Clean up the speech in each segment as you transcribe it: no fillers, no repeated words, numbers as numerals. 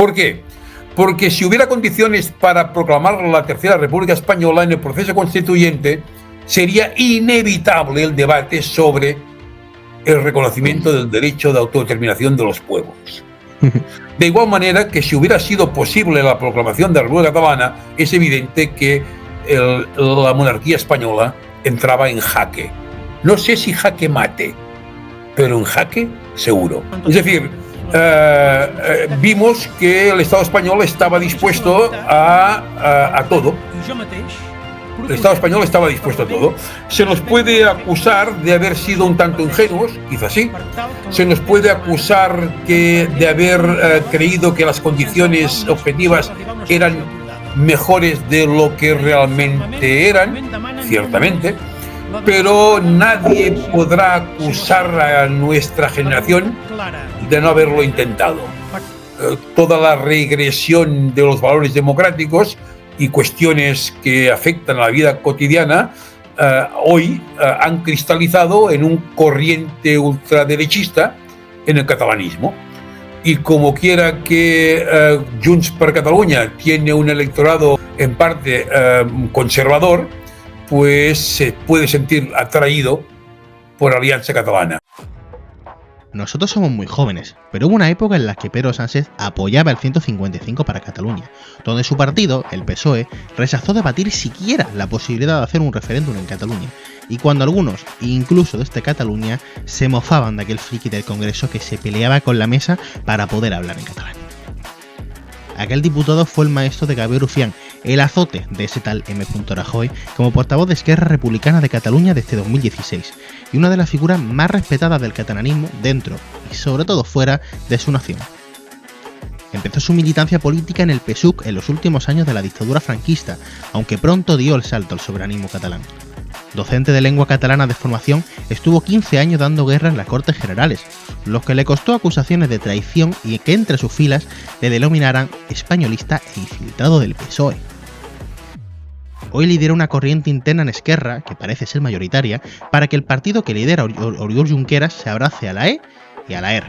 ¿Por qué? Porque si hubiera condiciones para proclamar la Tercera República Española en el proceso constituyente, sería inevitable el debate sobre el reconocimiento del derecho de autodeterminación de los pueblos. De igual manera que si hubiera sido posible la proclamación de la República Catalana, es evidente que la monarquía española entraba en jaque. No sé si jaque mate, pero en jaque seguro. Es decir, vimos que el Estado español estaba dispuesto a todo. El Estado español estaba dispuesto a todo. Se nos puede acusar de haber sido un tanto ingenuos, quizás sí. Se nos puede acusar de haber creído que las condiciones objetivas eran mejores de lo que realmente eran, ciertamente. Pero nadie podrá acusar a nuestra generación de no haberlo intentado. Toda la regresión de los valores democráticos y cuestiones que afectan a la vida cotidiana hoy han cristalizado en un corriente ultraderechista en el catalanismo. Y como quiera que Junts per Catalunya tiene un electorado en parte conservador, pues se puede sentir atraído por Alianza Catalana. Nosotros somos muy jóvenes, pero hubo una época en la que Pedro Sánchez apoyaba el 155 para Cataluña, donde su partido, el PSOE, rechazó debatir siquiera la posibilidad de hacer un referéndum en Cataluña, y cuando algunos, incluso desde Cataluña, se mofaban de aquel friki del Congreso que se peleaba con la mesa para poder hablar en catalán. Aquel diputado fue el maestro de Gabriel Rufián, el azote de ese tal M. Rajoy como portavoz de Esquerra Republicana de Cataluña desde 2016 y una de las figuras más respetadas del catalanismo dentro y sobre todo fuera de su nación. Empezó su militancia política en el PSUC en los últimos años de la dictadura franquista, aunque pronto dio el salto al soberanismo catalán. Docente de lengua catalana de formación, estuvo 15 años dando guerra en las Cortes Generales, lo que le costó acusaciones de traición y que entre sus filas le denominaran españolista e infiltrado del PSOE. Hoy lidera una corriente interna en Esquerra, que parece ser mayoritaria, para que el partido que lidera Oriol Junqueras se abrace a la E y a la R.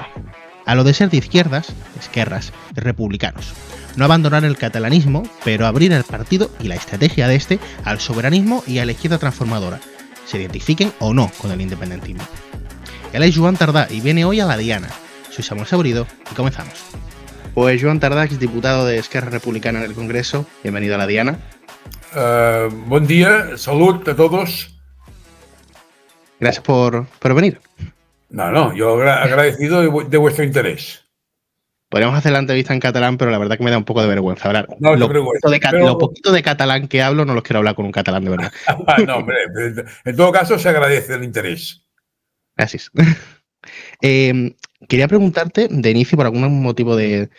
A lo de ser de izquierdas, esquerras y republicanos. No abandonar el catalanismo, pero abrir el partido y la estrategia de este al soberanismo y a la izquierda transformadora, se identifiquen o no con el independentismo. Él es Joan Tardà y viene hoy a la Diana. Soy Samuel Sabrido y comenzamos. Pues Joan Tardà, exdiputado de Esquerra Republicana en el Congreso, bienvenido a la Diana. Buen día, salud a todos. Gracias por venir. No, yo agradecido de vuestro interés. Podríamos hacer la entrevista en catalán, pero la verdad que me da un poco de vergüenza hablar. No, lo poquito de catalán que hablo no los quiero hablar con un catalán de verdad. No, hombre, en todo caso se agradece el interés. Gracias. Quería preguntarte, de inicio, por algún motivo de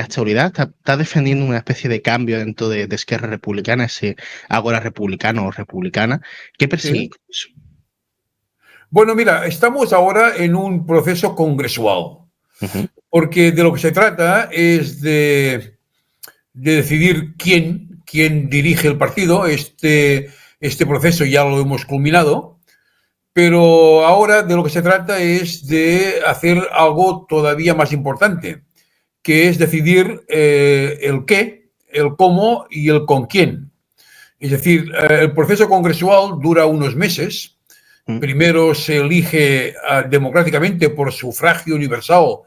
actualidad, ¿estás defendiendo una especie de cambio dentro de Esquerra Republicana, ese Ágora republicano o republicana? ¿Qué perseguís? Sí. Bueno, mira, estamos ahora en un proceso congresual, porque de lo que se trata es de decidir quién dirige el partido. Este proceso ya lo hemos culminado, pero ahora de lo que se trata es de hacer algo todavía más importante, que es decidir el qué, el cómo y el con quién. Es decir, el proceso congresual dura unos meses. Primero se elige democráticamente por sufragio universal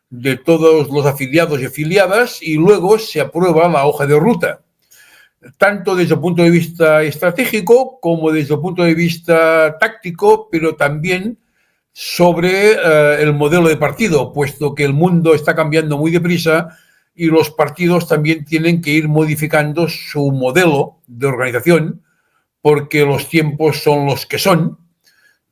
de todos los afiliados y afiliadas y luego se aprueba la hoja de ruta, tanto desde el punto de vista estratégico como desde el punto de vista táctico, pero también sobre el modelo de partido, puesto que el mundo está cambiando muy deprisa y los partidos también tienen que ir modificando su modelo de organización porque los tiempos son los que son.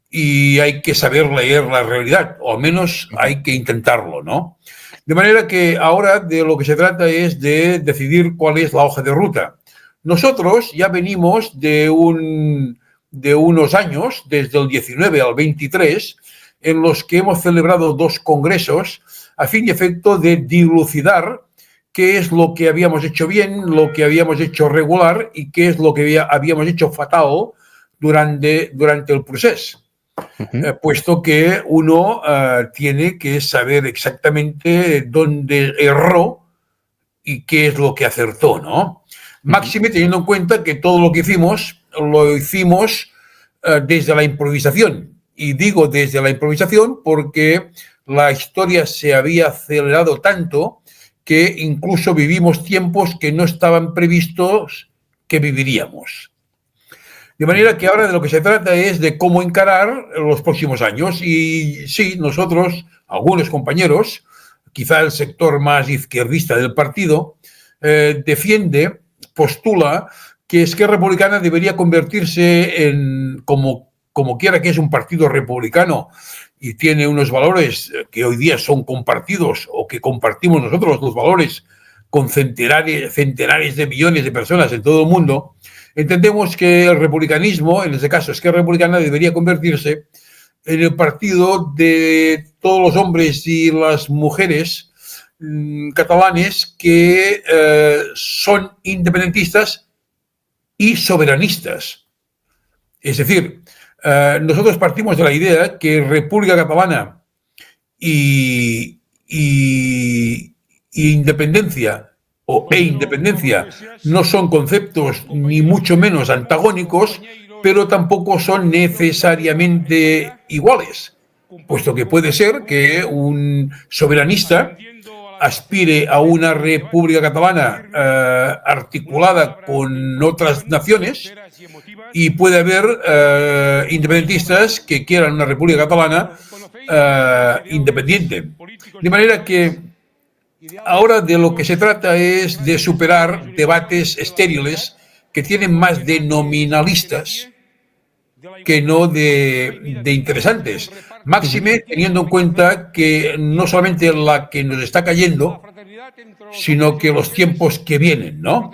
Y hay que saber leer la realidad, o al menos hay que intentarlo, ¿no? De manera que ahora de lo que se trata es de decidir cuál es la hoja de ruta. Nosotros ya venimos de unos años, desde el 19 al 23, en los que hemos celebrado 2 congresos a fin y efecto de dilucidar qué es lo que habíamos hecho bien, lo que habíamos hecho regular y qué es lo que habíamos hecho fatal durante el proceso. Puesto que uno tiene que saber exactamente dónde erró y qué es lo que acertó, ¿no? Máxime teniendo en cuenta que todo lo que hicimos, lo hicimos desde la improvisación. Y digo desde la improvisación porque la historia se había acelerado tanto que incluso vivimos tiempos que no estaban previstos que viviríamos. De manera que ahora de lo que se trata es de cómo encarar los próximos años. Y sí, nosotros, algunos compañeros, quizá el sector más izquierdista del partido, defiende, postula que Esquerra Republicana debería convertirse en, como quiera que es un partido republicano y tiene unos valores que hoy día son compartidos o que compartimos nosotros, los valores con centenares de millones de personas en todo el mundo, entendemos que el republicanismo, en este caso Esquerra Republicana, debería convertirse en el partido de todos los hombres y las mujeres catalanes que son independentistas y soberanistas. Es decir, nosotros partimos de la idea que República Catalana y independencia e independencia no son conceptos ni mucho menos antagónicos, pero tampoco son necesariamente iguales, puesto que puede ser que un soberanista aspire a una república catalana articulada con otras naciones y puede haber independentistas que quieran una república catalana independiente. De manera que ahora de lo que se trata es de superar debates estériles que tienen más de nominalistas que no de interesantes. Máxime teniendo en cuenta que no solamente la que nos está cayendo, sino que los tiempos que vienen, ¿no?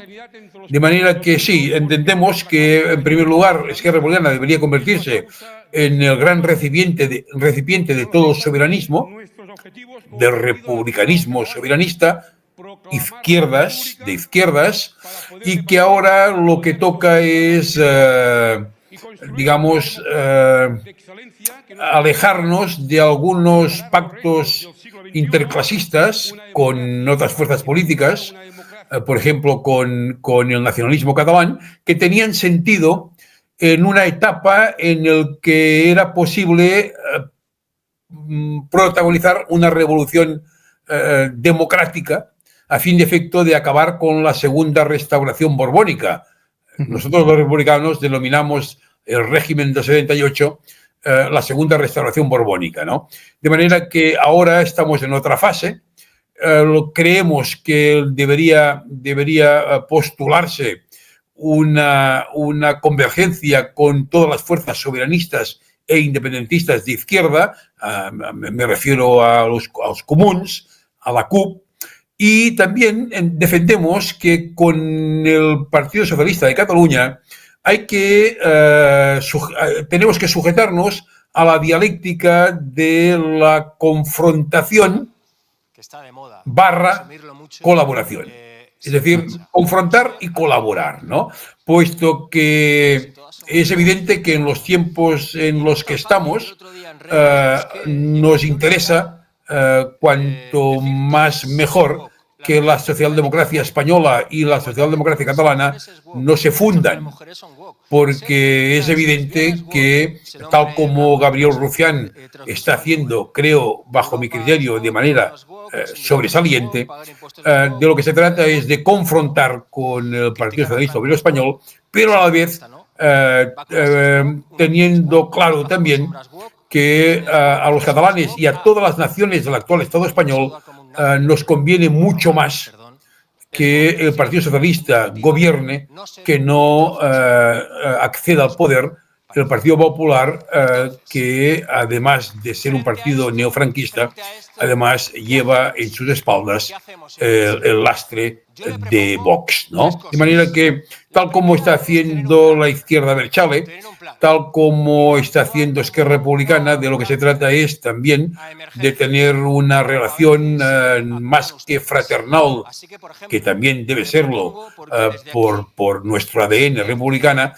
De manera que sí, entendemos que en primer lugar Esquerra Republicana debería convertirse en el gran recipiente de todo soberanismo, del republicanismo soberanista, de izquierdas, y que ahora lo que toca es, alejarnos de algunos pactos interclasistas con otras fuerzas políticas, por ejemplo, con el nacionalismo catalán, que tenían sentido en una etapa en la que era posible protagonizar una revolución democrática a fin de efecto de acabar con la segunda restauración borbónica. Nosotros los republicanos denominamos el régimen del 78 la segunda restauración borbónica, ¿no? De manera que ahora estamos en otra fase. Creemos que debería postularse una convergencia con todas las fuerzas soberanistas e independentistas de izquierda, me refiero a los comuns, a la CUP, y también defendemos que con el Partido Socialista de Cataluña tenemos que sujetarnos a la dialéctica de la confrontación / colaboración. Es decir, confrontar y colaborar, ¿no? Puesto que es evidente que en los tiempos en los que estamos nos interesa cuanto más mejor que la socialdemocracia española y la socialdemocracia catalana no se fundan, porque es evidente que, tal como Gabriel Rufián está haciendo, creo, bajo mi criterio, de manera sobresaliente, de lo que se trata es de confrontar con el Partido Socialista Obrero Español, pero a la vez teniendo claro también que a los catalanes y a todas las naciones del actual Estado español nos conviene mucho más que el Partido Socialista gobierne que no acceda al poder el Partido Popular, que además de ser un partido neofranquista, además lleva en sus espaldas el lastre de Vox, ¿no? De manera que, tal como está haciendo la izquierda Berchale, tal como está haciendo Esquerra Republicana, de lo que se trata es también de tener una relación más que fraternal, que también debe serlo por nuestro ADN republicana,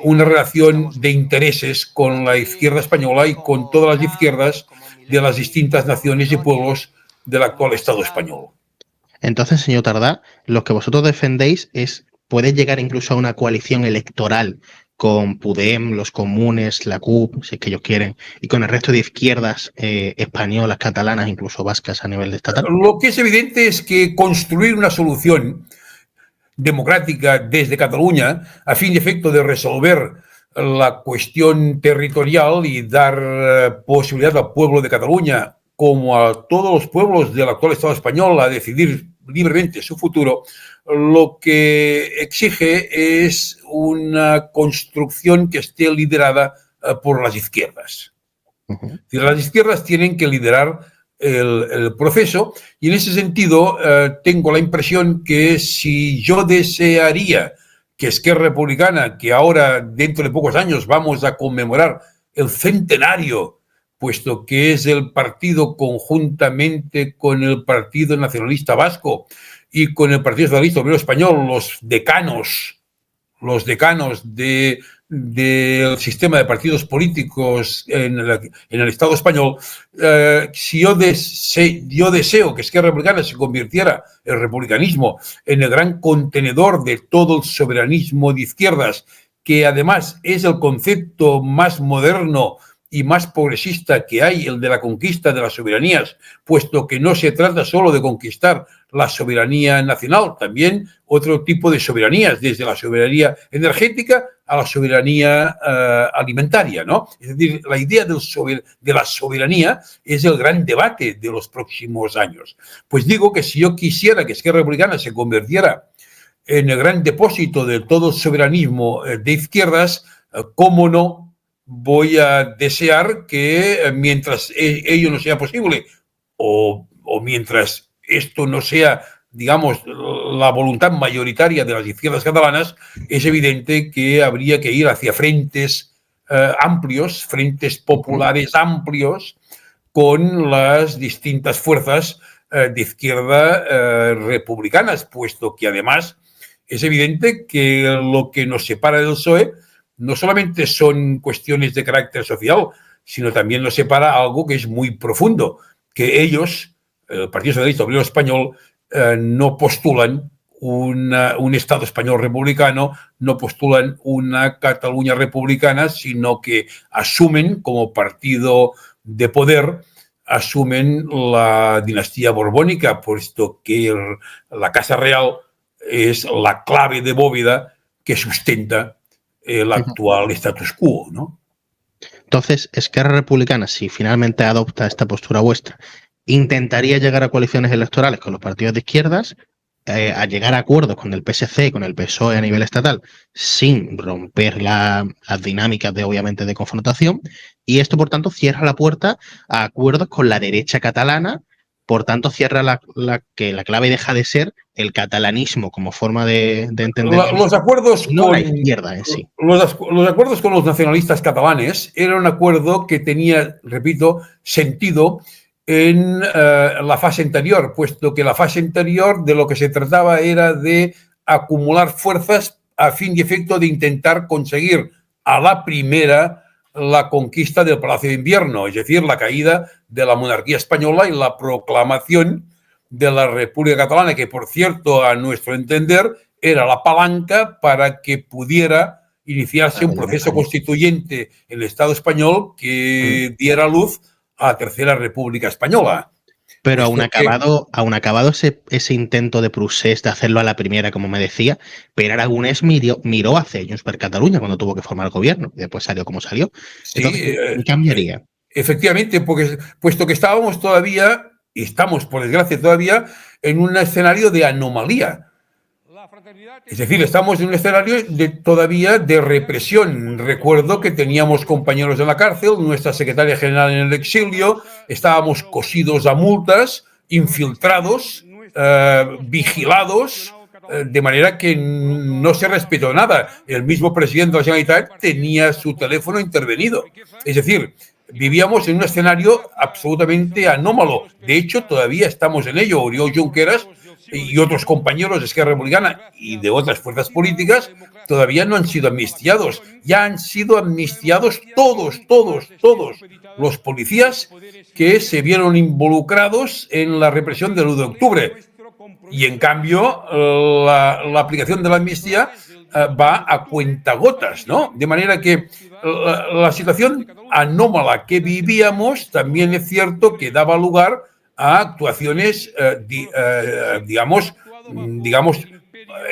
una relación de intereses con la izquierda española y con todas las izquierdas de las distintas naciones y pueblos del actual Estado español. Entonces, señor Tardá, lo que vosotros defendéis es poder llegar incluso a una coalición electoral con Podem, los comunes, la CUP, si es que ellos quieren, y con el resto de izquierdas españolas, catalanas, incluso vascas a nivel estatal. Lo que es evidente es que construir una solución democrática desde Cataluña a fin y efecto de resolver la cuestión territorial y dar posibilidad al pueblo de Cataluña, como a todos los pueblos del actual Estado español, a decidir libremente su futuro, lo que exige es una construcción que esté liderada por las izquierdas. Las izquierdas tienen que liderar el proceso y en ese sentido tengo la impresión que si yo desearía que Esquerra Republicana, que ahora dentro de pocos años vamos a conmemorar el centenario, puesto que es el partido conjuntamente con el Partido Nacionalista Vasco y con el Partido Socialista Obrero Español, los decanos del sistema de partidos políticos en el Estado español, si yo deseo que Esquerra Republicana se convirtiera el republicanismo en el gran contenedor de todo el soberanismo de izquierdas, que además es el concepto más moderno y más progresista que hay, el de la conquista de las soberanías, puesto que no se trata solo de conquistar la soberanía nacional, también otro tipo de soberanías, desde la soberanía energética a la soberanía alimentaria, ¿no? Es decir, la idea de la soberanía es el gran debate de los próximos años. Pues digo que si yo quisiera que Esquerra Republicana se convirtiera en el gran depósito de todo el soberanismo de izquierdas, ¿cómo no voy a desear que mientras ello no sea posible o mientras esto no sea, digamos, la voluntad mayoritaria de las izquierdas catalanas, es evidente que habría que ir hacia frentes amplios, frentes populares amplios, con las distintas fuerzas de izquierda republicanas, puesto que además es evidente que lo que nos separa del PSOE no solamente son cuestiones de carácter social, sino también nos separa algo que es muy profundo, que ellos, el Partido Socialista Obrero Español, no postulan un Estado español republicano, no postulan una Cataluña republicana, sino que asumen como partido de poder, asumen la dinastía borbónica, puesto que la Casa Real es la clave de bóveda que sustenta el actual status quo, ¿no? Entonces, Esquerra Republicana, si finalmente adopta esta postura vuestra, intentaría llegar a coaliciones electorales con los partidos de izquierdas, a llegar a acuerdos con el PSC y con el PSOE a nivel estatal, sin romper las dinámicas de, obviamente, de confrontación, y esto, por tanto, cierra la puerta a acuerdos con la derecha catalana. Por tanto, cierra que la clave deja de ser el catalanismo como forma de entender los acuerdos no la izquierda en sí. Los acuerdos con los nacionalistas catalanes era un acuerdo que tenía, repito, sentido en la fase anterior, puesto que la fase anterior de lo que se trataba era de acumular fuerzas a fin y efecto de intentar conseguir a la primera la conquista del Palacio de Invierno, es decir, la caída de la monarquía española y la proclamación de la República Catalana, que por cierto, a nuestro entender, era la palanca para que pudiera iniciarse un proceso constituyente en el Estado español que diera luz a la Tercera República Española. Pero aún acabado ese intento de Procés de hacerlo a la primera, como me decía, Pere Aragonès miró hacia Junts per Catalunya cuando tuvo que formar el gobierno, y después salió como salió. Entonces, ¿qué cambiaría? Efectivamente, porque, puesto que estábamos todavía, y estamos por desgracia todavía, en un escenario de anomalía. Es decir, estamos en un escenario todavía de represión. Recuerdo que teníamos compañeros en la cárcel, nuestra secretaria general en el exilio, estábamos cosidos a multas, infiltrados, vigilados, de manera que no se respetó nada. El mismo presidente de la Generalitat tenía su teléfono intervenido. Es decir, vivíamos en un escenario absolutamente anómalo. De hecho, todavía estamos en ello. Oriol Junqueras y otros compañeros de Esquerra Republicana y de otras fuerzas políticas todavía no han sido amnistiados. Ya han sido amnistiados todos los policías que se vieron involucrados en la represión del 1 de octubre. Y en cambio, la aplicación de la amnistía va a cuentagotas, ¿no? De manera que la situación anómala que vivíamos también es cierto que daba lugar a actuaciones, digamos,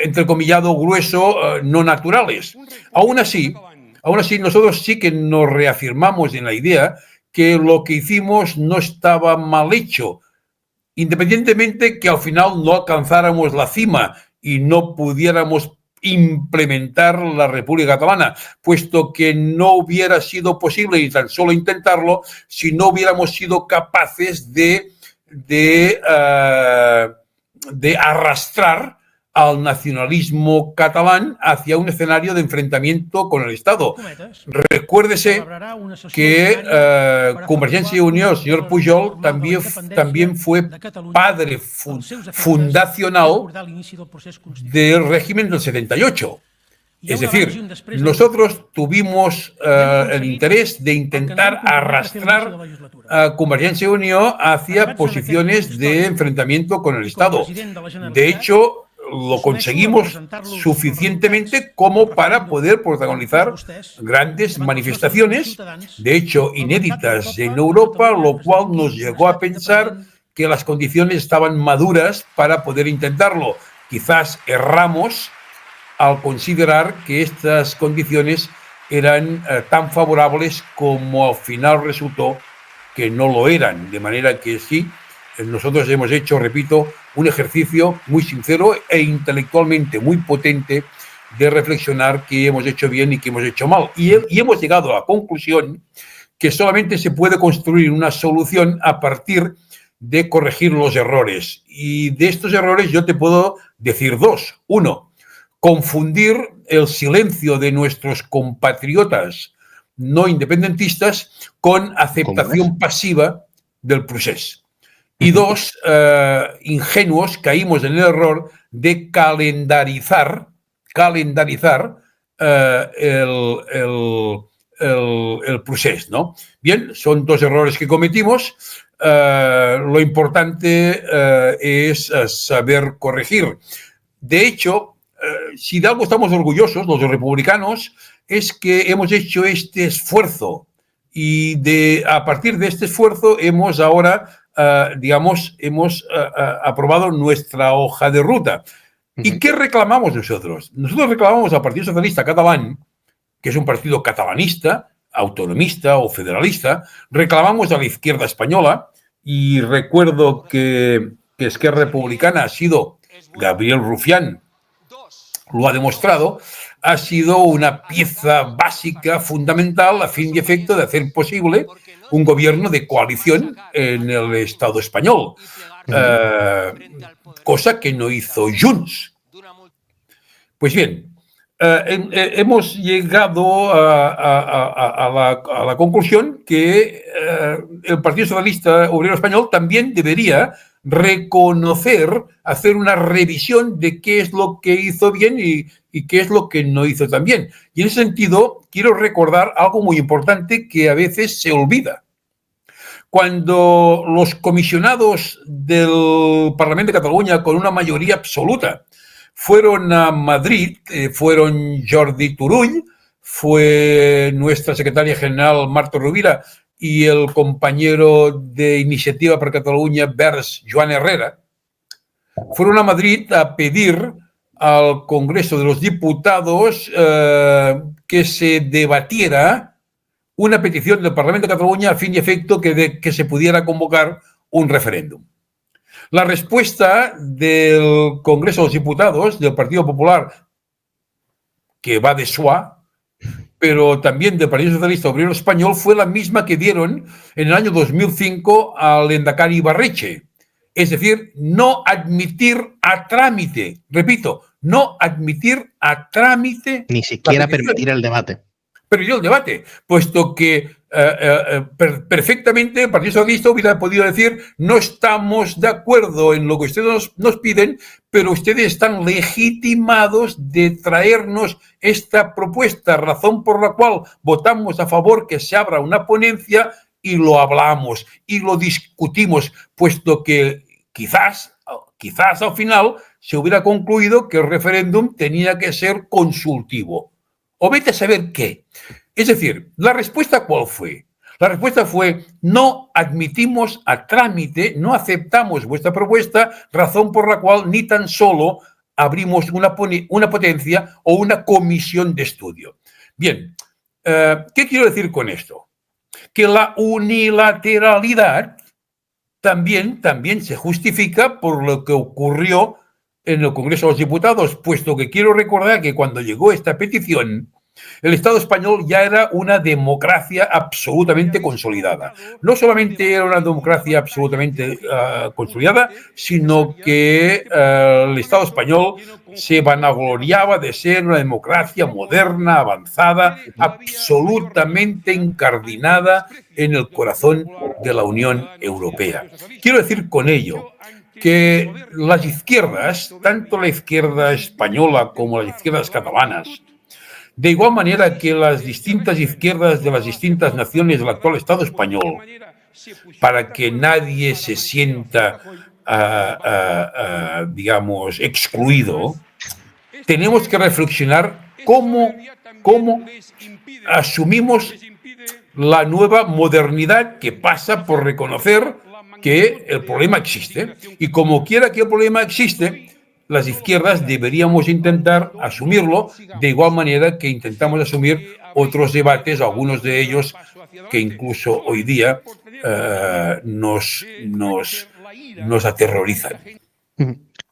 entrecomillado grueso, no naturales. Aún así, nosotros sí que nos reafirmamos en la idea que lo que hicimos no estaba mal hecho, independientemente que al final no alcanzáramos la cima y no pudiéramos implementar la República Catalana, puesto que no hubiera sido posible ni tan solo intentarlo si no hubiéramos sido capaces de arrastrar al nacionalismo catalán hacia un escenario de enfrentamiento con el Estado. Recuérdese que Convergència i Unió, el señor Pujol, también fue padre fundacional del régimen del 78. Es decir, nosotros tuvimos el interés de intentar arrastrar a Convergència i Unió hacia posiciones de enfrentamiento con el Estado. De hecho, lo conseguimos suficientemente como para poder protagonizar grandes manifestaciones, de hecho inéditas en Europa, lo cual nos llegó a pensar que las condiciones estaban maduras para poder intentarlo. Quizás erramos al considerar que estas condiciones eran tan favorables como al final resultó que no lo eran, de manera que sí, nosotros hemos hecho, repito, un ejercicio muy sincero e intelectualmente muy potente de reflexionar qué hemos hecho bien y qué hemos hecho mal. Y hemos llegado a la conclusión que solamente se puede construir una solución a partir de corregir los errores. Y de estos errores yo te puedo decir dos. Uno, confundir el silencio de nuestros compatriotas no independentistas con aceptación pasiva del procés. Y dos, ingenuos, caímos en el error de calendarizar el procés, ¿no? Bien, son dos errores que cometimos. Lo importante es saber corregir. De hecho, si de algo estamos orgullosos, los republicanos, es que hemos hecho este esfuerzo y a partir de este esfuerzo hemos ahora hemos aprobado nuestra hoja de ruta. ¿Y qué reclamamos nosotros? Nosotros reclamamos al Partido Socialista Catalán, que es un partido catalanista, autonomista o federalista, reclamamos a la izquierda española, y recuerdo que Esquerra Republicana ha sido, Gabriel Rufián lo ha demostrado, ha sido una pieza básica, fundamental, a fin y efecto de hacer posible un gobierno de coalición en el Estado español, cosa que no hizo Junts. Pues bien, hemos llegado a la conclusión que el Partido Socialista Obrero Español también debería reconocer, hacer una revisión de qué es lo que hizo bien y qué es lo que no hizo tan bien. Y en ese sentido, quiero recordar algo muy importante que a veces se olvida. Cuando los comisionados del Parlamento de Cataluña, con una mayoría absoluta, fueron a Madrid, fueron Jordi Turull, fue nuestra secretaria general Marta Rovira y el compañero de Iniciativa per Catalunya Verds, Joan Herrera, fueron a Madrid a pedir al Congreso de los Diputados que se debatiera una petición del Parlamento de Cataluña a fin y efecto que se pudiera convocar un referéndum. La respuesta del Congreso de los Diputados, del Partido Popular, que va de suá, pero también del Partido Socialista Obrero Español, fue la misma que dieron en el año 2005 al Lehendakari Ibarretxe. Es decir, no admitir a trámite, repito, no admitir a trámite. Ni siquiera permitir el debate. Permitir el debate, puesto que perfectamente el Partido Socialista hubiera podido decir: no estamos de acuerdo en lo que ustedes nos piden, pero ustedes están legitimados de traernos esta propuesta, razón por la cual votamos a favor que se abra una ponencia y lo hablamos y lo discutimos, puesto que quizás quizás al final se hubiera concluido que el referéndum tenía que ser consultivo. O vete a saber qué. Es decir, ¿la respuesta cuál fue? La respuesta fue: no admitimos a trámite, no aceptamos vuestra propuesta, razón por la cual ni tan solo abrimos una potencia o una comisión de estudio. Bien, ¿qué quiero decir con esto? Que la unilateralidad también se justifica por lo que ocurrió en el Congreso de los Diputados, puesto que quiero recordar que cuando llegó esta petición, el Estado español ya era una democracia absolutamente consolidada. No solamente era una democracia absolutamente consolidada, sino que el Estado español se vanagloriaba de ser una democracia moderna, avanzada, absolutamente incardinada en el corazón de la Unión Europea. Quiero decir con ello que las izquierdas, tanto la izquierda española como las izquierdas catalanas, de igual manera que las distintas izquierdas de las distintas naciones del actual Estado español, para que nadie se sienta, digamos, excluido, tenemos que reflexionar cómo asumimos la nueva modernidad que pasa por reconocer que el problema existe. Y como quiera que el problema existe, las izquierdas deberíamos intentar asumirlo de igual manera que intentamos asumir otros debates, algunos de ellos que incluso hoy día nos aterrorizan.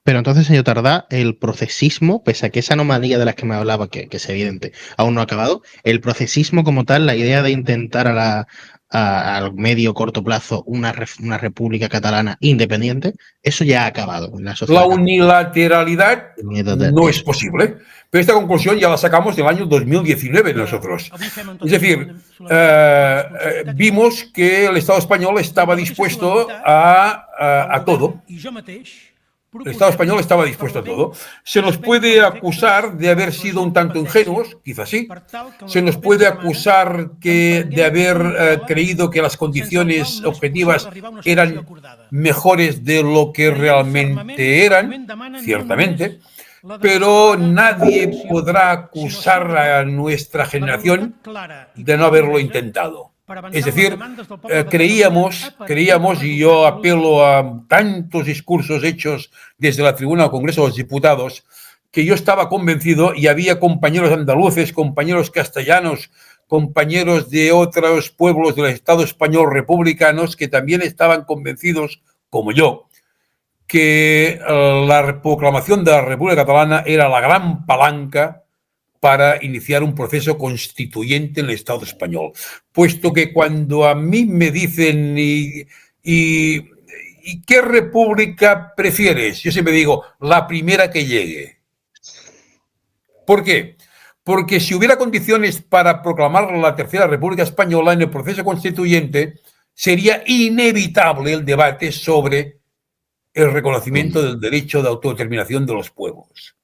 Pero entonces, señor Tardá, el procesismo, pese a que esa anomalía de la que me hablaba, que es evidente, aún no ha acabado, el procesismo como tal, la idea de intentar al medio corto plazo una república catalana independiente, eso ya ha acabado en la sociedad. La unilateralidad no es posible, pero esta conclusión ya la sacamos del año 2019 nosotros. Es decir, vimos que el Estado español estaba dispuesto a todo. El Estado español estaba dispuesto a todo. Se nos puede acusar de haber sido un tanto ingenuos, quizás sí. Se nos puede acusar de haber creído que las condiciones objetivas eran mejores de lo que realmente eran, ciertamente. Pero nadie podrá acusar a nuestra generación de no haberlo intentado. Es decir, creíamos, y yo apelo a tantos discursos hechos desde la tribuna del Congreso de los Diputados, que yo estaba convencido, y había compañeros andaluces, compañeros castellanos, compañeros de otros pueblos del Estado español republicanos, que también estaban convencidos, como yo, que la proclamación de la República Catalana era la gran palanca para iniciar un proceso constituyente en el Estado español. Puesto que cuando a mí me dicen ¿y qué república prefieres? Yo siempre digo, la primera que llegue. ¿Por qué? Porque si hubiera condiciones para proclamar la Tercera República Española en el proceso constituyente, sería inevitable el debate sobre el reconocimiento del derecho de autodeterminación de los pueblos.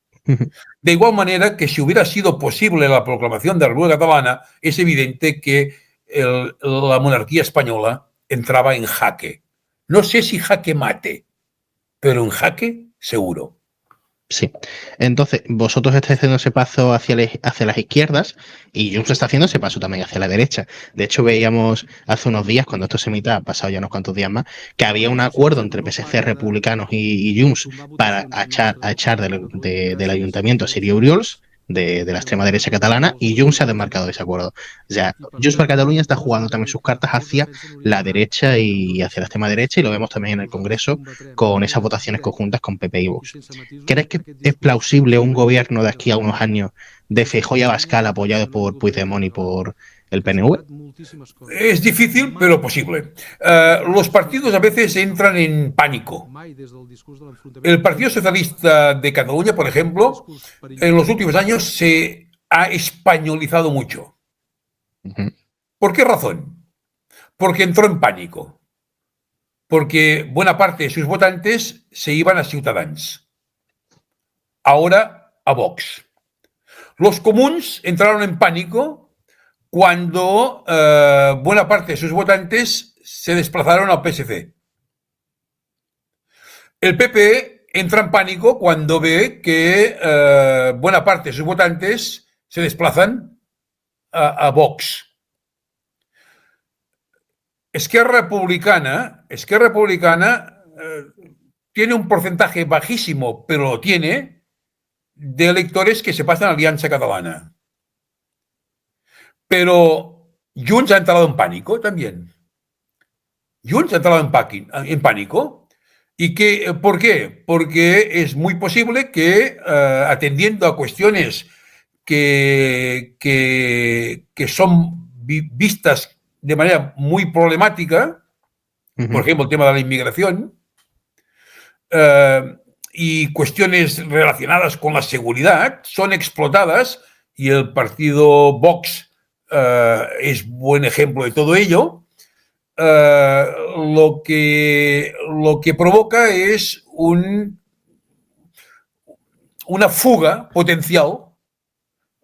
De igual manera que si hubiera sido posible la proclamación de la República Catalana, es evidente que la monarquía española entraba en jaque. No sé si jaque mate, pero en jaque seguro. Sí. Entonces, vosotros estáis haciendo ese paso hacia las izquierdas y Junts está haciendo ese paso también hacia la derecha. De hecho, veíamos hace unos días, cuando esto se emita, ha pasado ya unos cuantos días más, que había un acuerdo entre PSC, republicanos y Junts para echar del ayuntamiento a Siri Oriols, de la extrema derecha catalana, y Junts se ha desmarcado de ese acuerdo. O sea, Junts per Catalunya está jugando también sus cartas hacia la derecha y hacia la extrema derecha, y lo vemos también en el Congreso con esas votaciones conjuntas con PP y Vox. ¿Crees que es plausible un gobierno de aquí a unos años de Feijóo y Abascal apoyado por Puigdemont y por el PNV? Es difícil, pero posible. Los partidos a veces entran en pánico. El Partido Socialista de Cataluña, por ejemplo, en los últimos años se ha españolizado mucho. ¿Por qué razón? Porque entró en pánico. Porque buena parte de sus votantes se iban a Ciutadans. Ahora a Vox. Los comuns entraron en pánico cuando buena parte de sus votantes se desplazaron al PSC. El PP entra en pánico cuando ve que buena parte de sus votantes se desplazan a Vox. Esquerra Republicana tiene un porcentaje bajísimo, pero lo tiene, de electores que se pasan a Alianza Catalana. Pero Junts ha entrado en pánico también. Junts ha entrado en pánico. ¿Y por qué? Porque es muy posible que, atendiendo a cuestiones que son vistas de manera muy problemática, por ejemplo, el tema de la inmigración, y cuestiones relacionadas con la seguridad, son explotadas, y el partido Vox es buen ejemplo de todo ello. Lo que provoca es una fuga potencial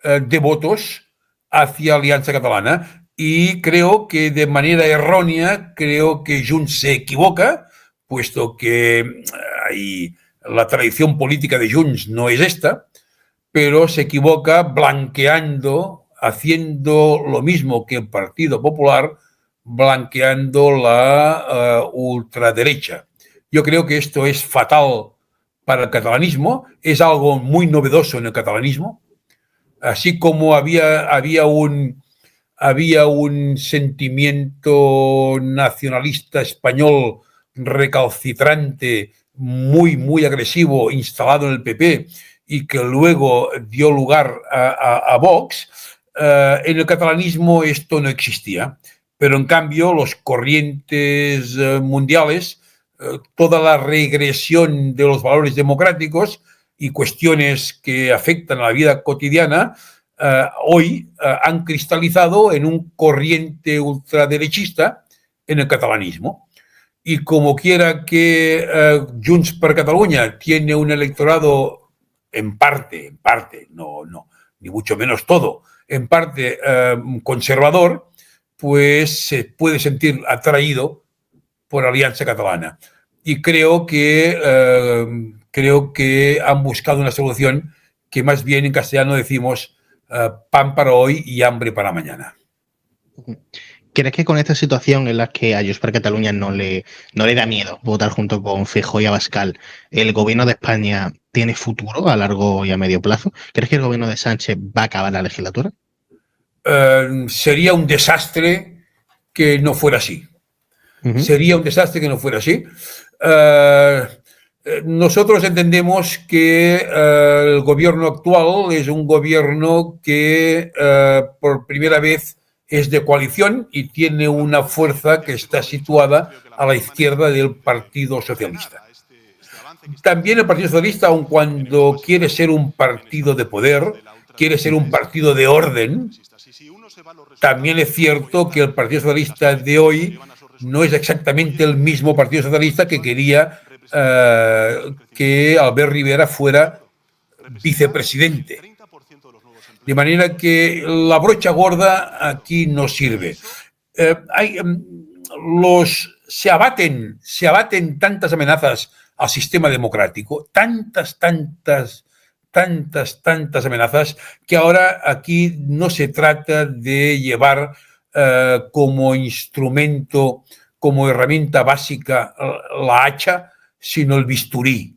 de votos hacia Alianza Catalana, y creo que de manera errónea, creo que Junts se equivoca, puesto que la tradición política de Junts no es esta, pero se equivoca blanqueando, haciendo lo mismo que el Partido Popular, blanqueando la ultraderecha. Yo creo que esto es fatal para el catalanismo, es algo muy novedoso en el catalanismo, así como había un sentimiento nacionalista español recalcitrante, muy, muy agresivo, instalado en el PP, y que luego dio lugar a Vox. En el catalanismo esto no existía, pero en cambio los corrientes mundiales, toda la regresión de los valores democráticos y cuestiones que afectan a la vida cotidiana, hoy han cristalizado en un corriente ultraderechista en el catalanismo. Y como quiera que Junts per Catalunya tiene un electorado en parte, no, ni mucho menos todo, en parte conservador, pues se puede sentir atraído por Alianza Catalana. Y creo que han buscado una solución que más bien en castellano decimos pan para hoy y hambre para mañana. ¿Crees que con esta situación en la que a Junts per Catalunya no le da miedo votar junto con Feijóo y Abascal, el gobierno de España tiene futuro a largo y a medio plazo? ¿Crees que el gobierno de Sánchez va a acabar la legislatura? Sería un desastre que no fuera así. Sería un desastre que no fuera así. Nosotros entendemos que el gobierno actual es un gobierno que por primera vez es de coalición y tiene una fuerza que está situada a la izquierda del Partido Socialista. También el Partido Socialista, aun cuando quiere ser un partido de poder, quiere ser un partido de orden, también es cierto que el Partido Socialista de hoy no es exactamente el mismo Partido Socialista que quería que Albert Rivera fuera vicepresidente. De manera que la brocha gorda aquí no sirve. Se abaten tantas amenazas al sistema democrático, tantas amenazas, que ahora aquí no se trata de llevar como instrumento, como herramienta básica la hacha, sino el bisturí.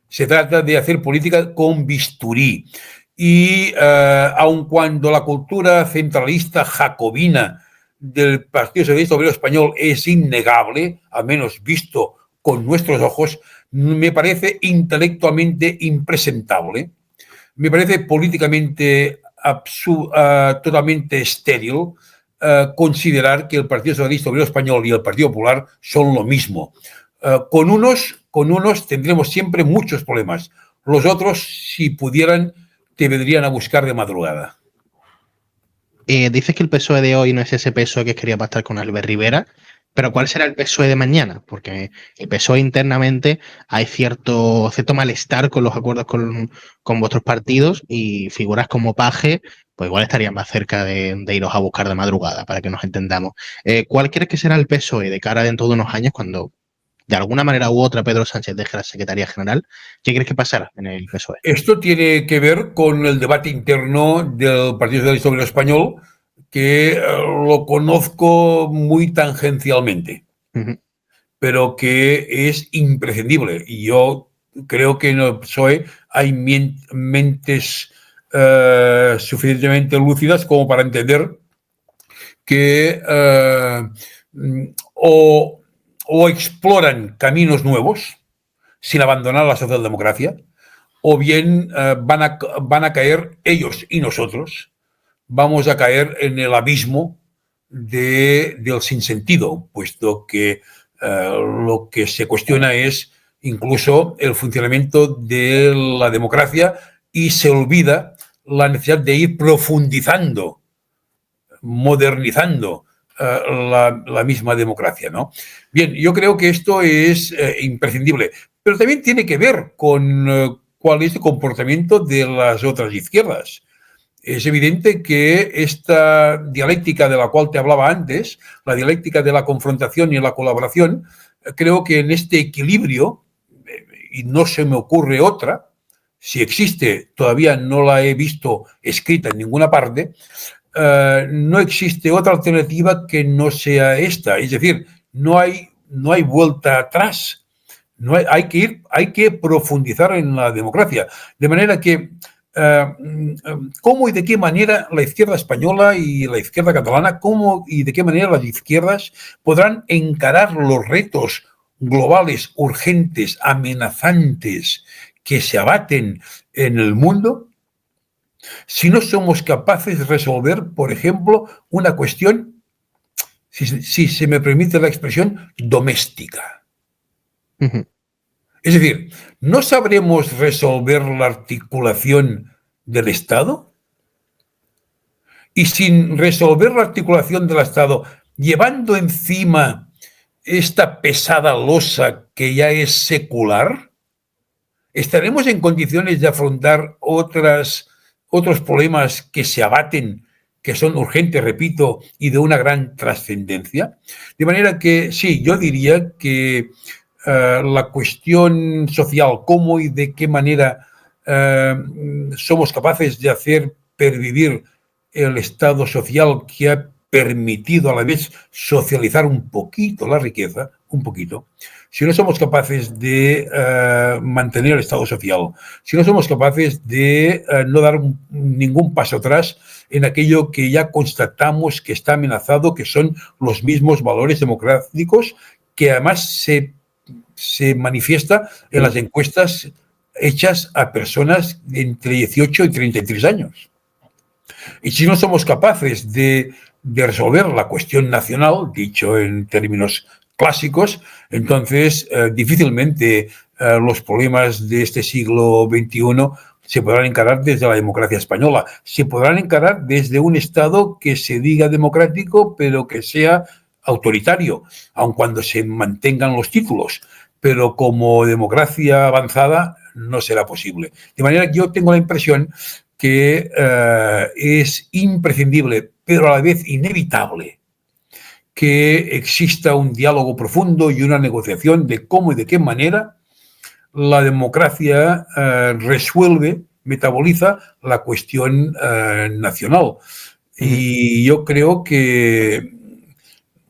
Se trata de hacer política con bisturí. Y aun cuando la cultura centralista jacobina del Partido Socialista Obrero Español es innegable, al menos visto con nuestros ojos, me parece intelectualmente impresentable, me parece políticamente totalmente estéril considerar que el Partido Socialista Obrero Español y el Partido Popular son lo mismo. Con unos tendremos siempre muchos problemas. Los otros, si pudieran, te vendrían a buscar de madrugada. Dices que el PSOE de hoy no es ese PSOE que quería pactar con Albert Rivera, pero ¿cuál será el PSOE de mañana? Porque el PSOE internamente hay cierto malestar con los acuerdos con vuestros partidos, y figuras como Paje pues igual estarían más cerca de iros a buscar de madrugada, para que nos entendamos. ¿Cuál crees que será el PSOE de cara dentro de unos años, cuando de alguna manera u otra Pedro Sánchez deje la Secretaría General, ¿qué crees que pasará en el PSOE? Esto tiene que ver con el debate interno del Partido Socialista Obrero Español, que lo conozco muy tangencialmente, pero que es imprescindible. Y yo creo que en el PSOE hay mentes suficientemente lúcidas como para entender que o exploran caminos nuevos sin abandonar la socialdemocracia, o bien van a caer ellos y nosotros, vamos a caer en el abismo del sinsentido, puesto que lo que se cuestiona es incluso el funcionamiento de la democracia y se olvida la necesidad de ir profundizando, modernizando la misma democracia, ¿no? Bien, yo creo que esto es imprescindible, pero también tiene que ver con cuál es el comportamiento de las otras izquierdas. Es evidente que esta dialéctica de la cual te hablaba antes, la dialéctica de la confrontación y la colaboración, creo que en este equilibrio, y no se me ocurre otra, si existe, todavía no la he visto escrita en ninguna parte, no existe otra alternativa que no sea esta. Es decir, no hay vuelta atrás. No hay que profundizar en la democracia. De manera que cómo y de qué manera la izquierda española y la izquierda catalana, cómo y de qué manera las izquierdas podrán encarar los retos globales, urgentes, amenazantes que se abaten en el mundo, si no somos capaces de resolver, por ejemplo, una cuestión, si se me permite la expresión, doméstica. Es decir, ¿no sabremos resolver la articulación del Estado? Y sin resolver la articulación del Estado, llevando encima esta pesada losa que ya es secular, ¿estaremos en condiciones de afrontar otros problemas que se abaten, que son urgentes, repito, y de una gran trascendencia? De manera que sí, yo diría que la cuestión social, cómo y de qué manera somos capaces de hacer pervivir el Estado social que ha permitido a la vez socializar un poquito la riqueza, un poquito. Si no somos capaces de mantener el Estado social, si no somos capaces de no dar ningún paso atrás en aquello que ya constatamos que está amenazado, que son los mismos valores democráticos, que además se manifiesta en las encuestas hechas a personas de entre 18 y 33 años. Y si no somos capaces de resolver la cuestión nacional, dicho en términos clásicos, entonces difícilmente los problemas de este siglo XXI se podrán encarar desde la democracia española. Se podrán encarar desde un Estado que se diga democrático, pero que sea autoritario, aun cuando se mantengan los títulos. Pero como democracia avanzada no será posible. De manera que yo tengo la impresión que es imprescindible, pero a la vez inevitable, que exista un diálogo profundo y una negociación de cómo y de qué manera la democracia resuelve, metaboliza la cuestión nacional. Y yo creo que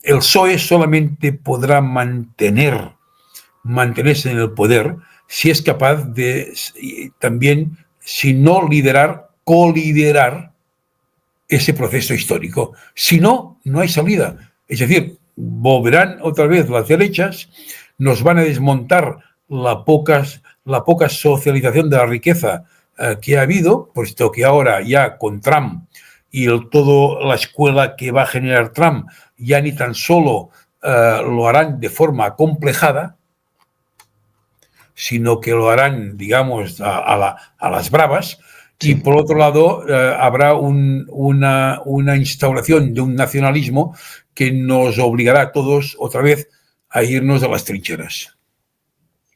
el PSOE solamente podrá mantenerse en el poder si es capaz de también, si no liderar, coliderar ese proceso histórico. Si no, no hay salida. Es decir, volverán otra vez las derechas, nos van a desmontar la poca socialización de la riqueza que ha habido, puesto que ahora ya con Trump y toda la escuela que va a generar Trump ya ni tan solo lo harán de forma acomplejada, sino que lo harán, digamos, a las bravas. Sí. Y por otro lado, habrá una instauración de un nacionalismo que nos obligará a todos otra vez a irnos a las trincheras.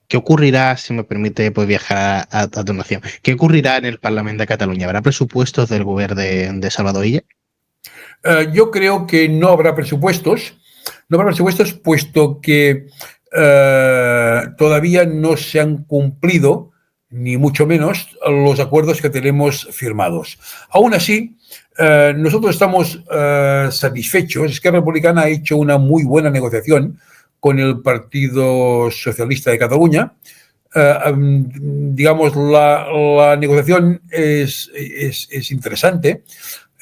¿Qué ocurrirá, si me permite pues, viajar a tu nación? ¿Qué ocurrirá en el Parlamento de Cataluña? ¿Habrá presupuestos del gobierno de Salvador Illa? Yo creo que no habrá presupuestos. No habrá presupuestos puesto que todavía no se han cumplido, ni mucho menos, los acuerdos que tenemos firmados. Aún así, nosotros estamos satisfechos. Esquerra Republicana ha hecho una muy buena negociación con el Partido Socialista de Cataluña. Digamos, la negociación es interesante.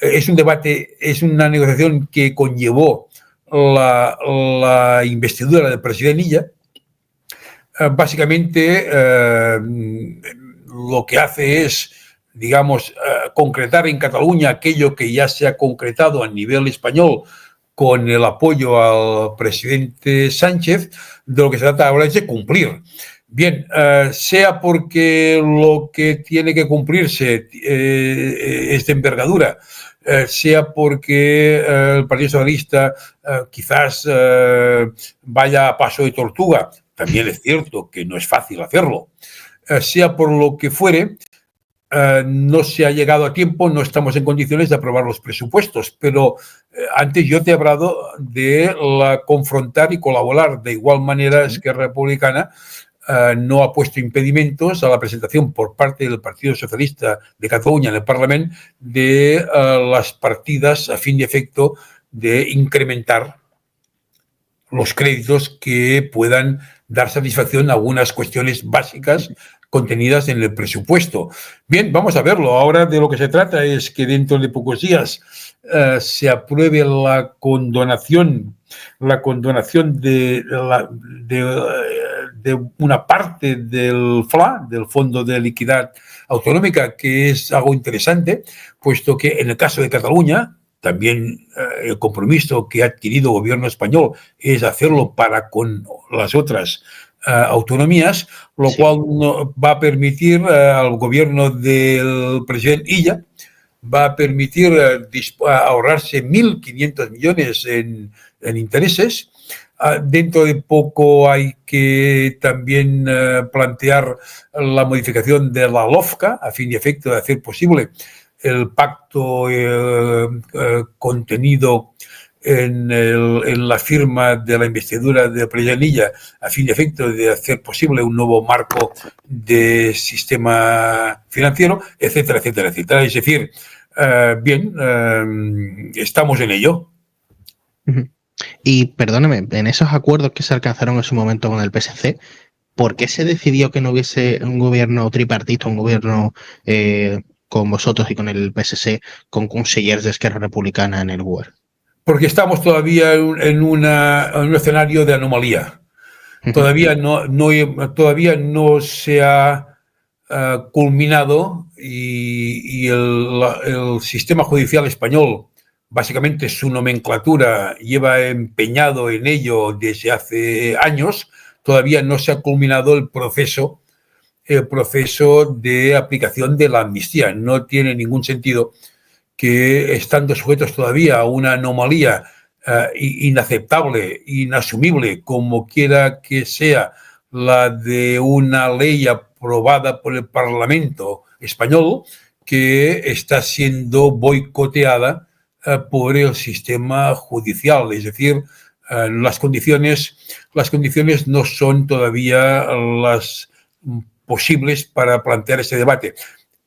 Es un debate, es una negociación que conllevó la investidura del presidente Illa. Básicamente, lo que hace es, digamos, concretar en Cataluña aquello que ya se ha concretado a nivel español con el apoyo al presidente Sánchez. De lo que se trata ahora es de cumplir. Bien, sea porque lo que tiene que cumplirse es de envergadura, sea porque el Partido Socialista quizás vaya a paso de tortuga, también es cierto que no es fácil hacerlo, sea por lo que fuere, no se ha llegado a tiempo, no estamos en condiciones de aprobar los presupuestos, pero antes yo te he hablado de confrontar y colaborar. De igual manera, Esquerra Republicana no ha puesto impedimentos a la presentación por parte del Partido Socialista de Cataluña en el Parlamento de las partidas a fin y efecto de incrementar los créditos que puedan dar satisfacción a algunas cuestiones básicas contenidas en el presupuesto. Bien, vamos a verlo. Ahora de lo que se trata es que dentro de pocos días se apruebe la condonación de una parte del FLA, del Fondo de Liquidez Autonómica, que es algo interesante, puesto que en el caso de Cataluña, también el compromiso que ha adquirido el gobierno español es hacerlo para con las otras autonomías, lo cual va a permitir al gobierno del presidente Illa, va a permitir ahorrarse 1.500 millones en intereses. Dentro de poco hay que también plantear la modificación de la LOFCA a fin y efecto de hacer posible el pacto contenido en la firma de la investidura de Prejanilla a fin y efecto de hacer posible un nuevo marco de sistema financiero, etcétera, etcétera, etcétera. Es decir, estamos en ello. Y perdóname, en esos acuerdos que se alcanzaron en su momento con el PSC, ¿por qué se decidió que no hubiese un gobierno tripartito, un gobierno con vosotros y con el PSC, con consellers de Esquerra Republicana en el govern? Porque estamos todavía en un escenario de anomalía. Todavía no se ha culminado y el sistema judicial español, básicamente su nomenclatura, lleva empeñado en ello desde hace años. Todavía no se ha culminado el proceso de aplicación de la amnistía. No tiene ningún sentido que, estando sujetos todavía a una anomalía inaceptable, inasumible, como quiera que sea la de una ley aprobada por el Parlamento español, que está siendo boicoteada por el sistema judicial. Es decir, las condiciones no son todavía las posibles para plantear ese debate.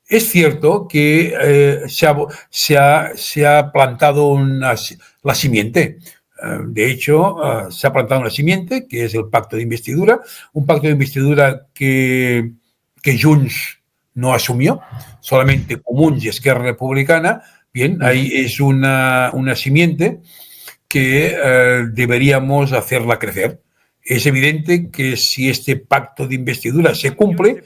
Es cierto que se ha plantado la simiente. De hecho, se ha plantado una simiente, que es el pacto de investidura, un pacto de investidura que Junts no asumió, solamente Comuns y Esquerra Republicana. Bien, ahí es una simiente que deberíamos hacerla crecer. Es evidente que si este pacto de investidura se cumple,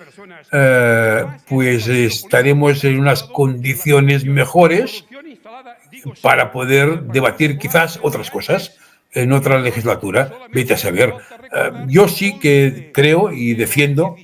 pues estaremos en unas condiciones mejores para poder debatir quizás otras cosas en otra legislatura. Vete a saber. Yo sí que creo y defiendo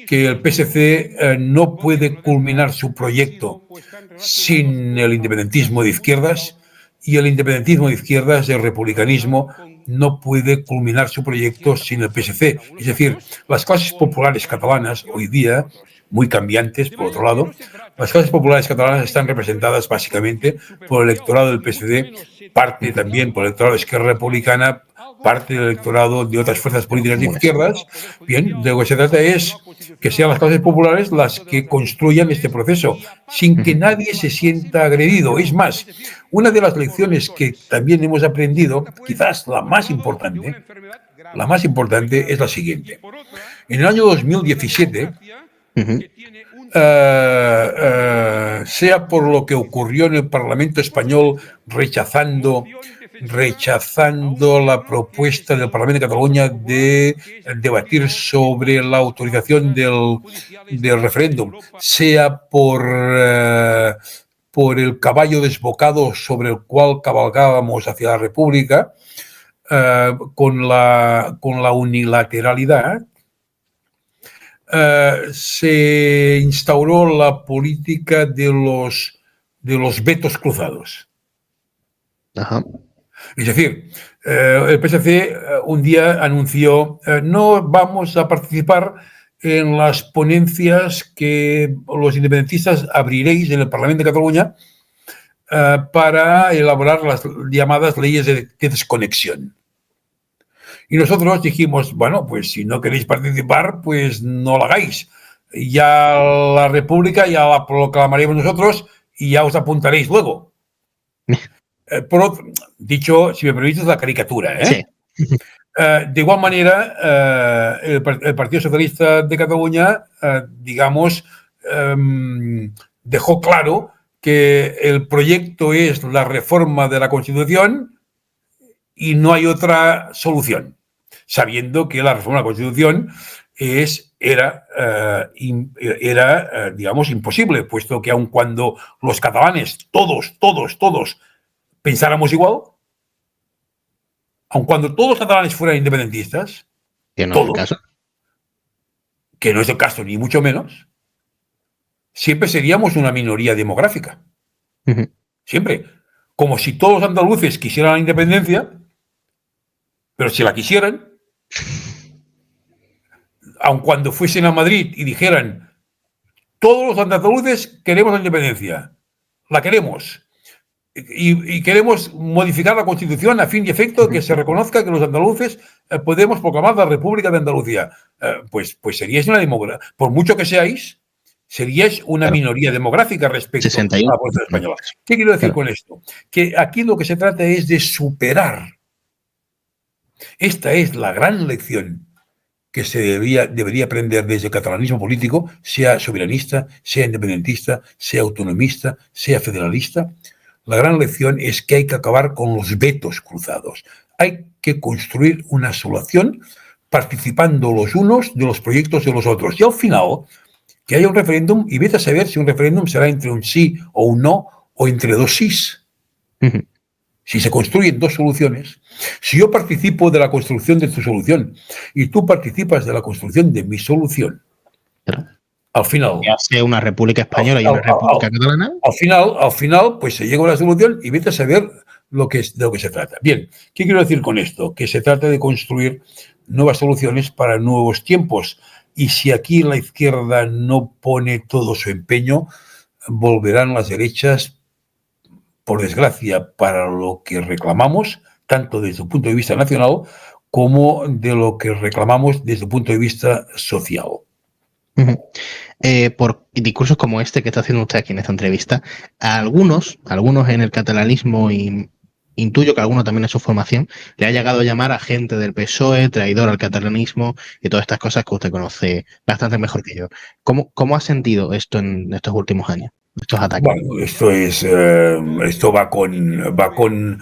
que el PSC no puede culminar su proyecto sin el independentismo de izquierdas, y el independentismo de izquierdas, el republicanismo, no puede culminar su proyecto sin el PSC. Es decir, las clases populares catalanas hoy día muy cambiantes, por otro lado. Las clases populares catalanas están representadas básicamente por el electorado del PSD, parte también por el electorado de Esquerra Republicana, parte del electorado de otras fuerzas políticas de izquierdas. Bien, de lo que se trata es que sean las clases populares las que construyan este proceso, sin que nadie se sienta agredido. Es más, una de las lecciones que también hemos aprendido, quizás la más importante es la siguiente. En el año 2017, sea por lo que ocurrió en el Parlamento español rechazando la propuesta del Parlamento de Cataluña de debatir sobre la autorización del referéndum, sea por el caballo desbocado sobre el cual cabalgábamos hacia la República, con la unilateralidad, se instauró la política de los vetos cruzados. Ajá. Es decir, el PSC un día anunció: no vamos a participar en las ponencias que los independentistas abriréis en el Parlamento de Cataluña para elaborar las llamadas leyes de desconexión. Y nosotros dijimos: bueno, pues si no queréis participar, pues no lo hagáis. Ya la República ya la proclamaremos nosotros y ya os apuntaréis luego. Dicho, si me permites, la caricatura, ¿eh? Sí. De igual manera, el Partido Socialista de Cataluña, digamos, dejó claro que el proyecto es la reforma de la Constitución y no hay otra solución, sabiendo que la reforma de la Constitución era, digamos, imposible, puesto que aun cuando los catalanes, todos, pensáramos igual, aun cuando todos los catalanes fueran independentistas, que no es el caso. Que no es el caso, ni mucho menos, siempre seríamos una minoría demográfica. Siempre. Como si todos los andaluces quisieran la independencia, pero si la quisieran, aun cuando fuesen a Madrid y dijeran: todos los andaluces queremos la independencia, la queremos, y queremos modificar la Constitución a fin y efecto que se reconozca que los andaluces podemos proclamar la República de Andalucía, pues seríais una democracia. Por mucho que seáis, seríais una minoría demográfica respecto 61. a la población española. ¿Qué quiero decir con esto? Que aquí lo que se trata es de superar. Esta es la gran lección que se debería aprender desde el catalanismo político, sea soberanista, sea independentista, sea autonomista, sea federalista. La gran lección es que hay que acabar con los vetos cruzados. Hay que construir una solución participando los unos de los proyectos de los otros. Y al final, que haya un referéndum, y vete a saber si un referéndum será entre un sí o un no, o entre dos sís. Si se construyen dos soluciones, si yo participo de la construcción de tu solución y tú participas de la construcción de mi solución, al final, ya sea una república española y una república catalana, al final, pues se llega a una solución y vete a saber de lo que se trata. Bien, ¿qué quiero decir con esto? Que se trata de construir nuevas soluciones para nuevos tiempos. Y si aquí la izquierda no pone todo su empeño, volverán las derechas, por desgracia, para lo que reclamamos, tanto desde el punto de vista nacional como de lo que reclamamos desde el punto de vista social. Por discursos como este que está haciendo usted aquí en esta entrevista, a algunos en el catalanismo, y intuyo que a algunos también en su formación, le ha llegado a llamar a gente del PSOE, traidor al catalanismo y todas estas cosas que usted conoce bastante mejor que yo. ¿Cómo ha sentido esto en estos últimos años? Estos ataques. Bueno, esto va con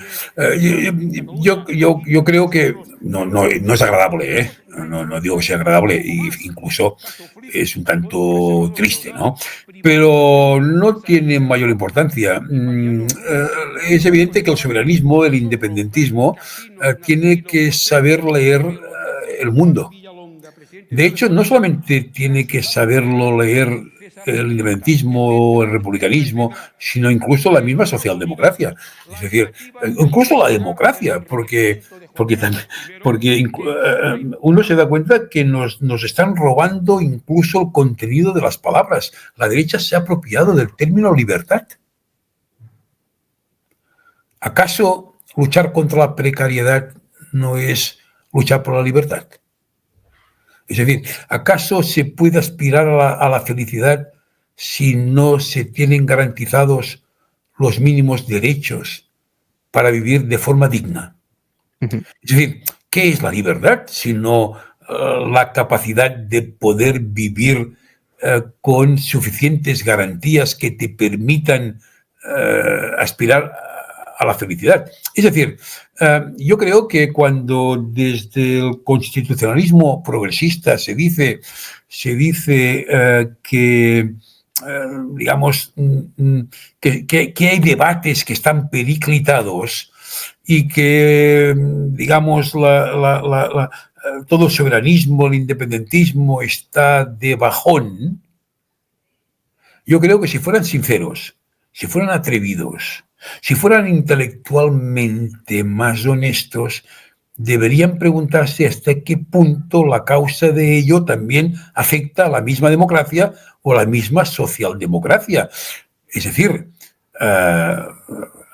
yo creo que no es agradable, ¿eh? No digo que sea agradable, e incluso es un tanto triste, ¿no? Pero no tiene mayor importancia. Es evidente que el soberanismo, el independentismo, tiene que saber leer el mundo. De hecho, no solamente tiene que saberlo leer el independentismo, el republicanismo, sino incluso la misma socialdemocracia. Es decir, incluso la democracia, porque uno se da cuenta que nos están robando incluso el contenido de las palabras. La derecha se ha apropiado del término libertad. ¿Acaso luchar contra la precariedad no es luchar por la libertad? Es decir, ¿acaso se puede aspirar a la felicidad si no se tienen garantizados los mínimos derechos para vivir de forma digna? Uh-huh. Es decir, ¿qué es la libertad sino la capacidad de poder vivir con suficientes garantías que te permitan aspirar a la felicidad? Es decir, yo creo que cuando desde el constitucionalismo progresista se dice que, digamos, que hay debates que están periclitados y que, digamos, todo el soberanismo, el independentismo está de bajón, yo creo que si fueran sinceros, si fueran atrevidos, si fueran intelectualmente más honestos, deberían preguntarse hasta qué punto la causa de ello también afecta a la misma democracia o a la misma socialdemocracia. Es decir,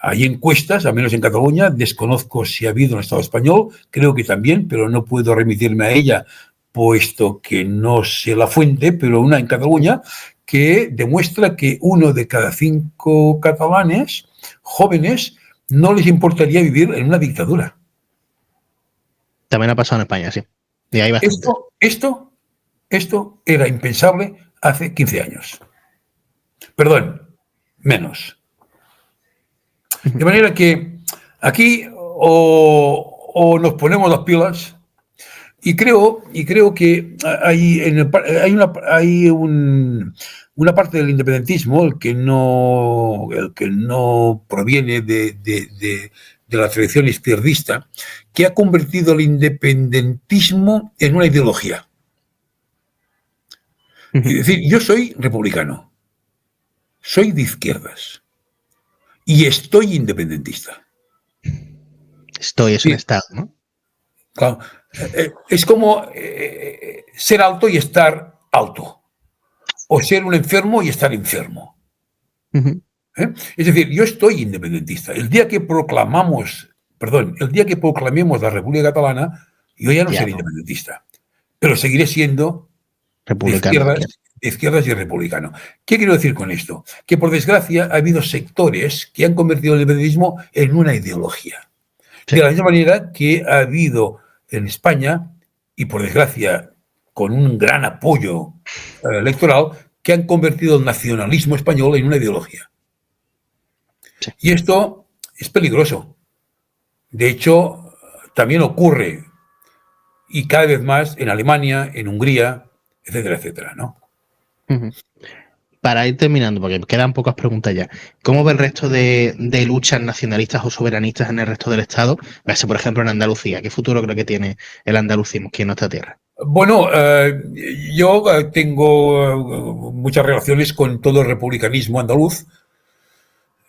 hay encuestas, al menos en Cataluña, desconozco si ha habido en el Estado español, creo que también, pero no puedo remitirme a ella, puesto que no sé la fuente, pero una en Cataluña que demuestra que 1 de cada 5 catalanes jóvenes no les importaría vivir en una dictadura. También ha pasado en España, sí. Y hay bastante. Esto era impensable hace 15 años. Perdón, menos. De manera que aquí o nos ponemos las pilas y creo que hay una parte del independentismo, el que no proviene de la tradición izquierdista, que ha convertido el independentismo en una ideología. Es decir, yo soy republicano, soy de izquierdas y estoy independentista. Es un estado, ¿no? Claro, es como ser alto y estar alto, o ser un enfermo y estar enfermo. Uh-huh. Es decir, yo estoy independentista. El día que proclamemos la República Catalana, yo ya no seré independentista, pero seguiré siendo republicano, de izquierdas y republicano. ¿Qué quiero decir con esto? Que por desgracia ha habido sectores que han convertido el independentismo en una ideología. Sí. De la misma manera que ha habido en España, y por desgracia con un gran apoyo electoral, que han convertido el nacionalismo español en una ideología. Sí. Y esto es peligroso. De hecho, también ocurre, y cada vez más, en Alemania, en Hungría, etcétera, etcétera, ¿no? Uh-huh. Para ir terminando, porque quedan pocas preguntas ya, ¿cómo ve el resto de luchas nacionalistas o soberanistas en el resto del Estado? Véase, por ejemplo, en Andalucía. ¿Qué futuro cree que tiene el andalucismo aquí en nuestra tierra? Bueno, yo tengo muchas relaciones con todo el republicanismo andaluz.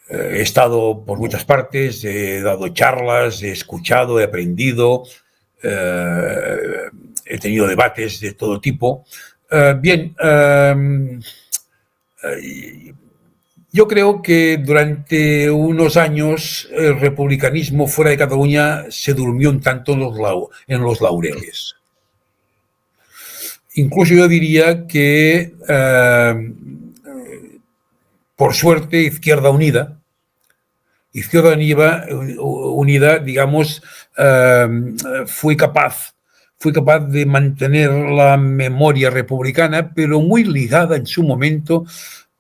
He estado por muchas partes, he dado charlas, he escuchado, he aprendido, he tenido debates de todo tipo. Yo creo que durante unos años el republicanismo fuera de Cataluña se durmió un tanto en los laureles. Incluso yo diría que, por suerte, Izquierda Unida, digamos, fue capaz de mantener la memoria republicana, pero muy ligada en su momento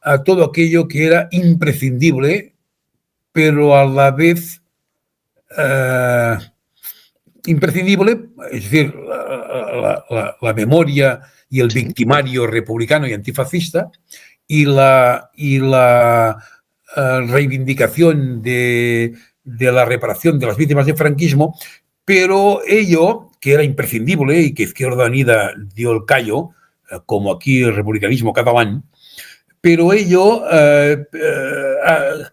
a todo aquello que era imprescindible, pero a la vez imprescindible, es decir, la memoria y el victimario republicano y antifascista, y la reivindicación de la reparación de las víctimas del franquismo, pero ello, que era imprescindible y que Izquierda Unida dio el callo, como aquí el republicanismo catalán, pero ello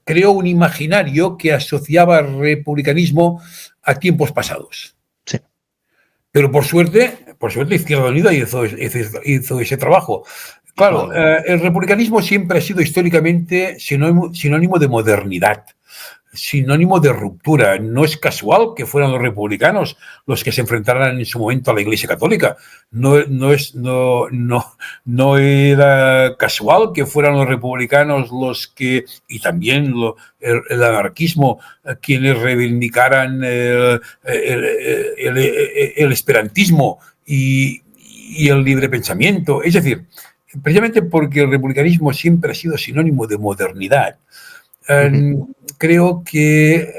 creó un imaginario que asociaba al republicanismo a tiempos pasados. Sí. Pero por suerte, Izquierda Unida hizo ese trabajo. Claro, el republicanismo siempre ha sido históricamente sinónimo de modernidad, sinónimo de ruptura. No es casual que fueran los republicanos los que se enfrentaran en su momento a la Iglesia Católica. No era casual que fueran los republicanos los que, y también el anarquismo, quienes reivindicaran el esperantismo y el libre pensamiento. Es decir, precisamente porque el republicanismo siempre ha sido sinónimo de modernidad, creo que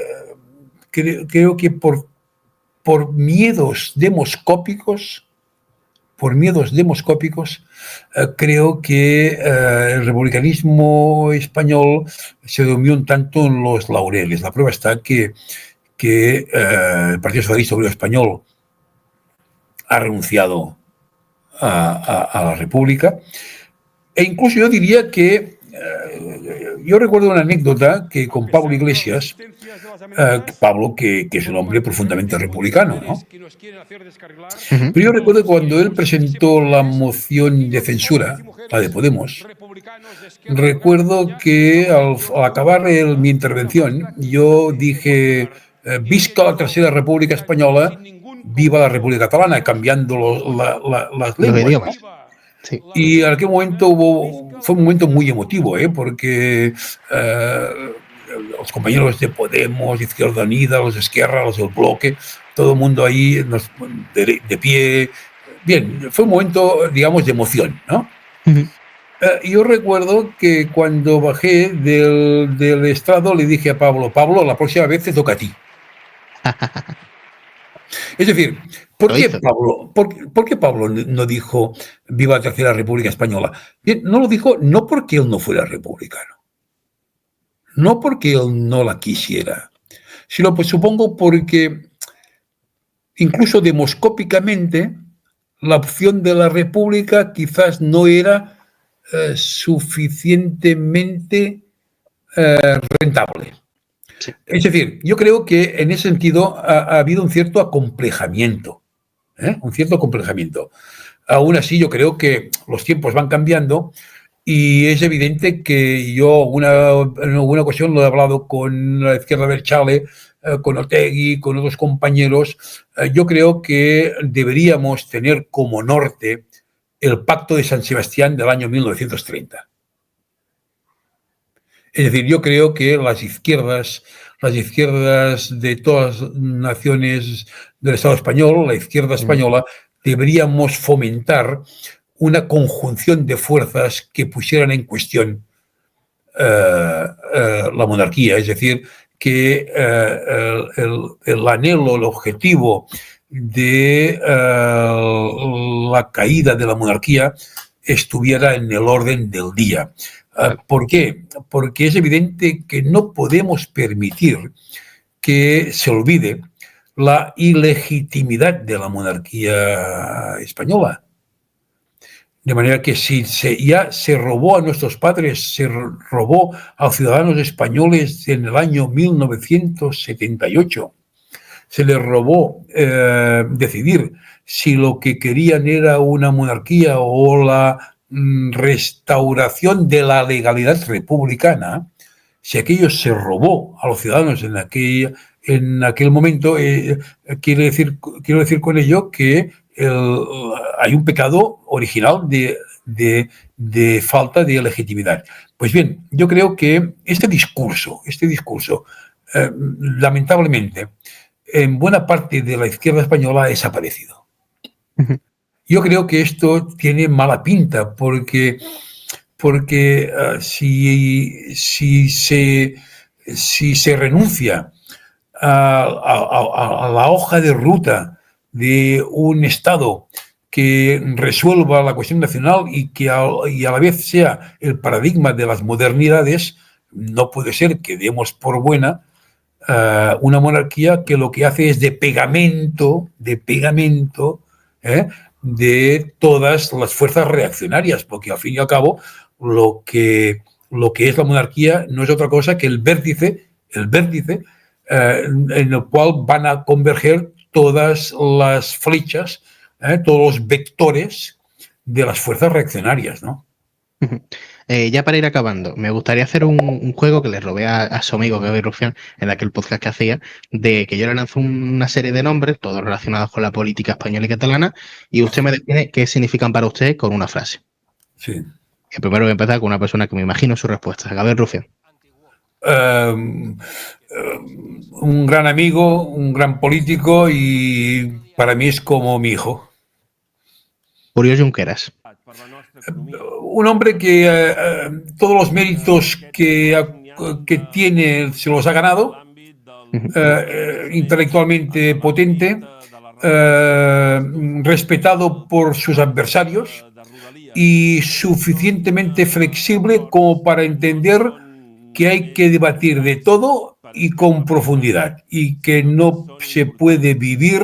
por miedos demoscópicos, creo que el republicanismo español se durmió un tanto en los laureles. La prueba está que el Partido Socialista Obrero Español ha renunciado a la República, e incluso yo diría que yo recuerdo una anécdota que con Pablo Iglesias, Pablo que es un hombre profundamente republicano, ¿no? Pero yo recuerdo que cuando él presentó la moción de censura, la de Podemos, recuerdo que al acabar mi intervención yo dije visca la Tercera República Española, viva la República Catalana, cambiando las lenguas. Los idiomas. Sí. Y en aquel momento fue un momento muy emotivo, porque los compañeros de Podemos, Izquierda Unida, los de Esquerra, los del Bloque, todo el mundo ahí de pie. Bien, fue un momento, digamos, de emoción, ¿no? Yo recuerdo que cuando bajé del estrado le dije a Pablo, la próxima vez te toca a ti. Es decir, ¿por qué Pablo no dijo viva la Tercera República Española? Bien, no lo dijo no porque él no fuera republicano, no porque él no la quisiera, sino pues supongo porque incluso demoscópicamente la opción de la República quizás no era suficientemente rentable. Sí. Es decir, yo creo que en ese sentido ha habido un cierto acomplejamiento. Aún así, yo creo que los tiempos van cambiando y es evidente que yo en alguna ocasión lo he hablado con la izquierda Berchale, con Otegui, con otros compañeros. Yo creo que deberíamos tener como norte el Pacto de San Sebastián del año 1930. Es decir, yo creo que las izquierdas de todas las naciones del Estado español, la izquierda española, deberíamos fomentar una conjunción de fuerzas que pusieran en cuestión la monarquía. Es decir, que el anhelo, el objetivo de la caída de la monarquía estuviera en el orden del día. ¿Por qué? Porque es evidente que no podemos permitir que se olvide la ilegitimidad de la monarquía española. De manera que si ya se robó a nuestros padres, se robó a los ciudadanos españoles en el año 1978, se les robó decidir si lo que querían era una monarquía o la restauración de la legalidad republicana, si aquello se robó a los ciudadanos en aquel momento, quiero decir con ello que hay un pecado original de falta de legitimidad. Pues bien, yo creo que este discurso, lamentablemente, en buena parte de la izquierda española ha desaparecido. Yo creo que esto tiene mala pinta porque si se renuncia a la hoja de ruta de un Estado que resuelva la cuestión nacional y a la vez sea el paradigma de las modernidades, no puede ser que demos por buena una monarquía que lo que hace es de pegamento de todas las fuerzas reaccionarias, porque al fin y al cabo lo que es la monarquía no es otra cosa que el vértice en el cual van a converger todas las flechas, todos los vectores de las fuerzas reaccionarias, ¿no? Ya para ir acabando, me gustaría hacer un juego que le robé a su amigo Gaby Rufián en aquel podcast que hacía, de que yo le lanzo una serie de nombres, todos relacionados con la política española y catalana, y usted me define qué significan para usted con una frase. Sí. Y primero voy a empezar con una persona que me imagino su respuesta. Gaby Rufián. Un gran amigo, un gran político y para mí es como mi hijo. Oriol Junqueras. Un hombre que todos los méritos que tiene se los ha ganado, intelectualmente potente, respetado por sus adversarios y suficientemente flexible como para entender que hay que debatir de todo y con profundidad y que no se puede vivir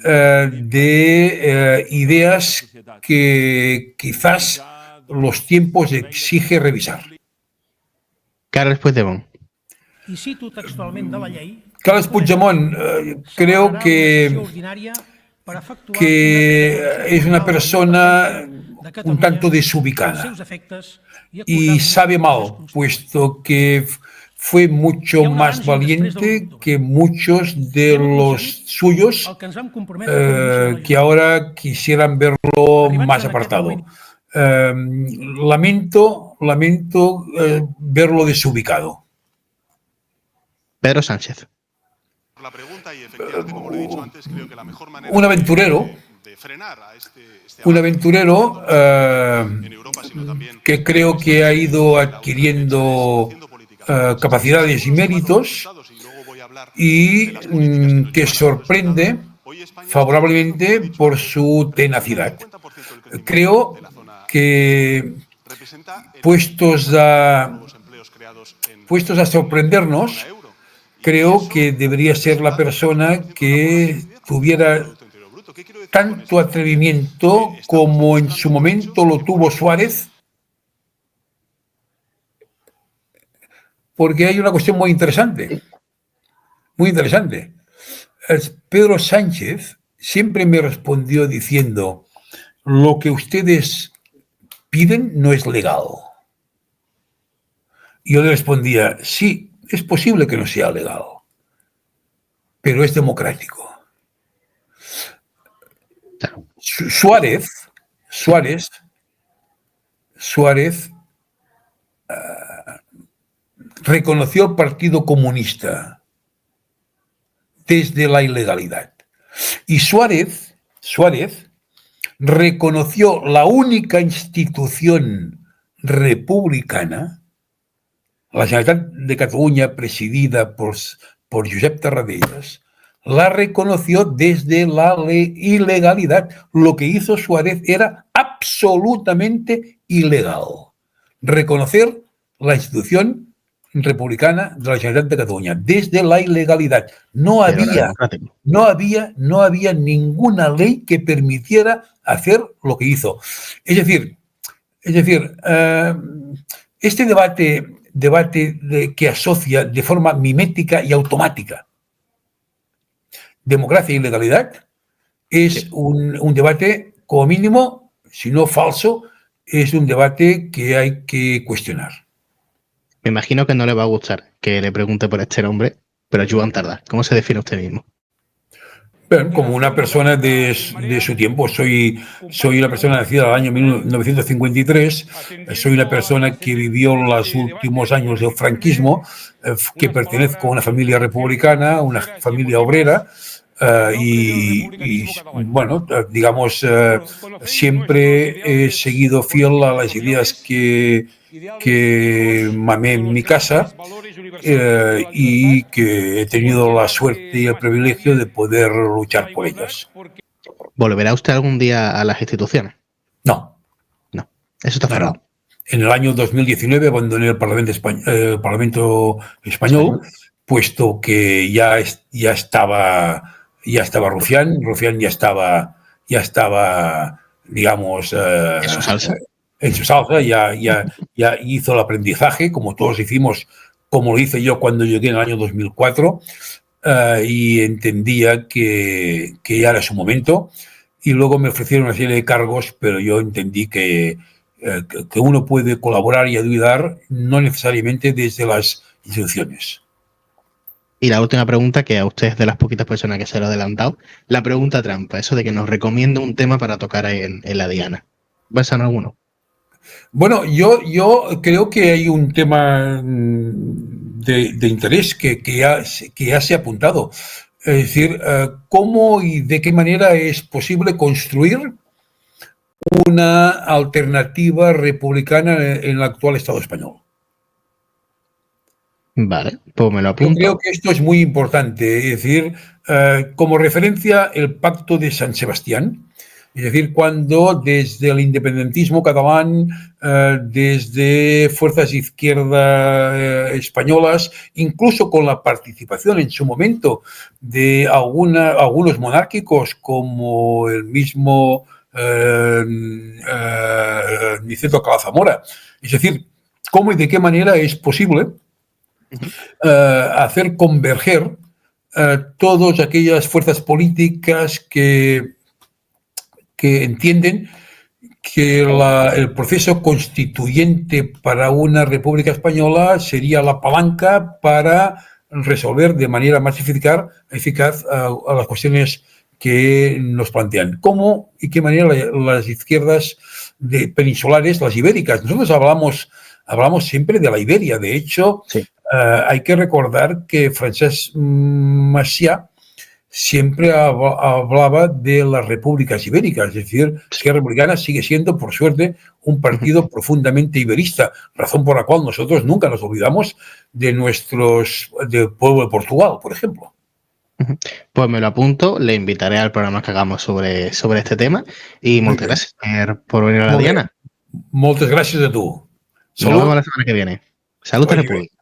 de ideas que quizás los tiempos exige revisar. Carles Puigdemont. Carles Puigdemont, creo que es una persona un tanto desubicada y sabe mal, puesto que fue mucho más valiente que muchos de los suyos que ahora quisieran verlo más apartado. Lamento verlo desubicado. Pedro Sánchez. Un aventurero que creo que ha ido adquiriendo capacidades y méritos y que sorprende favorablemente por su tenacidad. Creo que puestos a sorprendernos, creo que debería ser la persona que tuviera tanto atrevimiento como en su momento lo tuvo Suárez, porque hay una cuestión muy interesante. Pedro Sánchez siempre me respondió diciendo: lo que ustedes piden no es legal. Y yo le respondía: sí, es posible que no sea legal, pero es democrático. Suárez reconoció el Partido Comunista desde la ilegalidad. Y Suárez reconoció la única institución republicana, la Generalitat de Cataluña, presidida por Josep Tarradellas, la reconoció desde la ilegalidad. Lo que hizo Suárez era absolutamente ilegal. Reconocer la institución republicana de la Generalitat de Cataluña desde la ilegalidad. No había ninguna ley que permitiera hacer lo que hizo. Es decir, este debate que asocia de forma mimética y automática democracia y legalidad es un debate, como mínimo, si no falso, es un debate que hay que cuestionar. Me imagino que no le va a gustar que le pregunte por este nombre, pero Joan Tardá, ¿cómo se define usted mismo? Bueno, como una persona de su tiempo. Soy una persona nacida en el año 1953, soy una persona que vivió los últimos años del franquismo, que pertenezco a una familia republicana, una familia obrera, y bueno, digamos, siempre he seguido fiel a las ideas que mamé en mi casa, y que he tenido la suerte y el privilegio de poder luchar por ellas. ¿Volverá usted algún día a las instituciones? No. Eso está cerrado. En el año 2019 abandoné el Parlamento español, puesto que ya estaba Rufián ya estaba, digamos, ¿En su salsa? en su salsa, ya hizo el aprendizaje, como todos hicimos, como lo hice yo cuando llegué en el año 2004, y entendía que ya era su momento. Y luego me ofrecieron una serie de cargos, pero yo entendí que uno puede colaborar y ayudar, no necesariamente desde las instituciones. Y la última pregunta, que a usted es de las poquitas personas que se lo ha adelantado, la pregunta trampa, eso de que nos recomienda un tema para tocar en la Diana. ¿Va a ser alguno? Bueno, yo creo que hay un tema de interés que ya se ha apuntado. Es decir, cómo y de qué manera es posible construir una alternativa republicana en el actual Estado español. Vale, pues me lo Yo apunto. creo que esto es muy importante. Es decir, como referencia, el Pacto de San Sebastián. Es decir, cuando desde el independentismo catalán, desde fuerzas izquierda españolas, incluso con la participación en su momento de algunos monárquicos como el mismo Niceto Calazamora. Es decir, cómo y de qué manera es posible hacer converger todas aquellas fuerzas políticas que entienden que el proceso constituyente para una república española sería la palanca para resolver de manera más eficaz a las cuestiones que nos plantean. ¿Cómo y qué manera las izquierdas peninsulares, las ibéricas? Nosotros hablamos siempre de la Iberia. De hecho, Sí. Hay que recordar que Francesc Macià siempre hablaba de las repúblicas ibéricas, es decir, Esquerra Republicana sigue siendo, por suerte, un partido profundamente iberista, razón por la cual nosotros nunca nos olvidamos del pueblo de Portugal, por ejemplo. Pues me lo apunto, le invitaré al programa que hagamos sobre este tema y muchas gracias por venir a la Diana. Moltes gràcies a tu. Nos vemos la semana que viene. Salud a República.